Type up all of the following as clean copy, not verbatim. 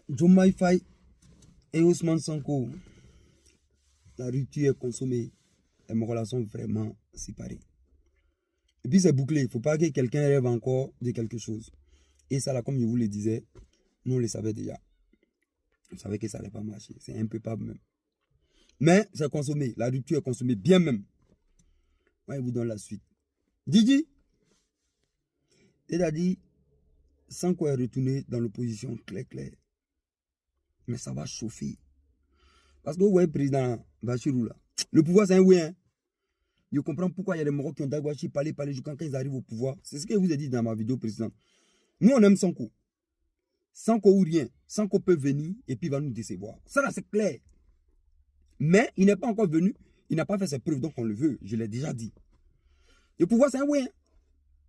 Diomaye Faye et Ousmane Sonko, la rupture est consommée et mes relations vraiment séparées. Et puis c'est bouclé, il ne faut pas que quelqu'un rêve encore de quelque chose. Et ça là, comme je vous le disais, nous on le savait déjà. On savait que ça n'allait pas marcher, c'est un peu pas même. Mais c'est consommé, la rupture est consommée bien même. Moi je vous donne la suite. Didi, c'est-à-dire, Sonko est retourné dans l'opposition clair. Mais ça va chauffer. Parce que vous voyez, président Bachirou là, le pouvoir c'est un oui. Hein. Je comprends pourquoi il y a des Marocains qui ont d'Aguachi parler quand ils arrivent au pouvoir. C'est ce que je vous ai dit dans ma vidéo, président. Nous, on aime Sonko. Sonko ou rien. Sonko peut venir et puis il va nous décevoir. Ça là, c'est clair. Mais il n'est pas encore venu. Il n'a pas fait ses preuves, donc on le veut. Je l'ai déjà dit. Le pouvoir, c'est un oui. Hein.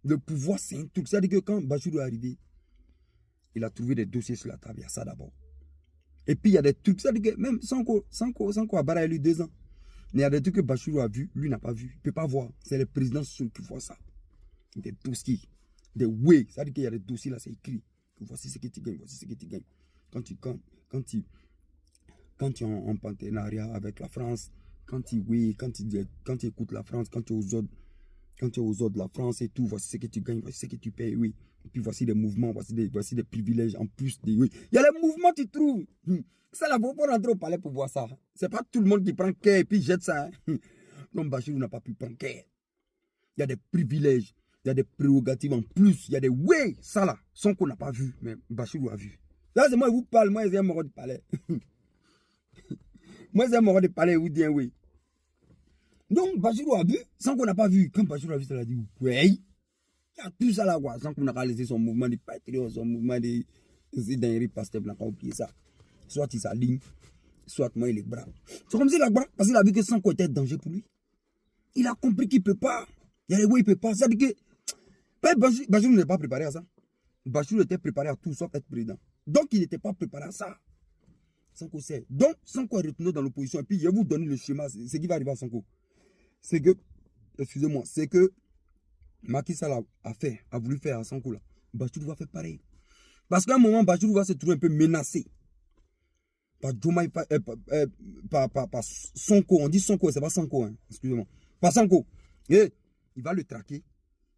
Le pouvoir, c'est un truc. C'est-à-dire que quand Bachirou est arrivé, il a trouvé des dossiers sur la table. Il y a ça d'abord. Et puis il y a des trucs. C'est-à-dire que même Sonko a barré lui 2 ans. Mais il y a des trucs que Bachirou a vu, lui n'a pas vu. Il ne peut pas voir. C'est les présidents qui voient ça. Des dossiers. Des oui. C'est-à-dire qu'il y a des dossiers là, c'est écrit. Voici ce que tu gagnes, voici ce que tu gagnes. Quand tu es en partenariat avec la France, quand tu écoutes la France, quand tu es aux ordres de la France et tout, voici ce que tu gagnes, voici ce que tu payes, oui. Et puis voici des mouvements, voici des privilèges en plus des oui. Il y a les mouvements, tu trouves. Ça là, faut pas rentrer au palais pour voir ça. C'est pas tout le monde qui prend care et puis jette ça. Donc Bachirou n'a pas pu prendre care. Il y a des privilèges, il y a des prérogatives en plus, il y a des oui, ça là, Sonko n'a pas vu, mais Bachirou a vu. Là, c'est moi qui vous parle, moi, j'ai un mort de palais. Moi, j'ai un mort de palais, vous dites oui. Donc, Bachirou a vu, Sonko n'a pas vu. Quand Bachirou a vu, ça l'a dit oui. Il y a tout ça là, quoi. Sonko n'a pas laissé son mouvement de patriote, son mouvement de dinguerie, pasteur, n'a pas oublié ça. Soit il s'aligne, soit moi il est brave. C'est comme s'il a brave, parce qu'il a vu que Sonko était un danger pour lui. Il a compris qu'il ne peut pas. Il y a des oui, il ne peut pas. C'est-à-dire que Bachirou n'est pas préparé à ça. Bachirou était préparé à tout sauf être président. Donc, il n'était pas préparé à ça. Sonko sait. Donc, Sonko est retourné dans l'opposition. Et puis, je vais vous donner le schéma. Ce qui va arriver à Sonko. C'est que, excusez-moi, c'est que Macky Sall a voulu faire à Sonko là. Bachirou va faire pareil. Parce qu'à un moment, Bachirou va se trouver un peu menacé. Par Diomaye Faye, par Sonko. On dit Sonko, c'est pas Sonko, hein. Excusez-moi. Par Sonko. Et il va le traquer.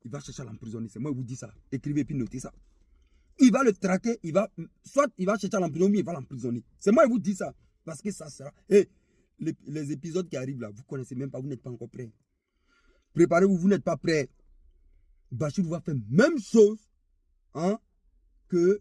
Il va chercher à l'emprisonner. C'est moi qui vous dis ça. Écrivez et puis notez ça. Il va le traquer. Soit il va chercher à l'emprisonner, il va l'emprisonner. C'est moi qui vous dis ça. Parce que ça sera. Et les épisodes qui arrivent là, vous ne connaissez même pas, vous n'êtes pas encore prêts. Préparez-vous, vous n'êtes pas prêts. Bachirou va faire même chose hein, que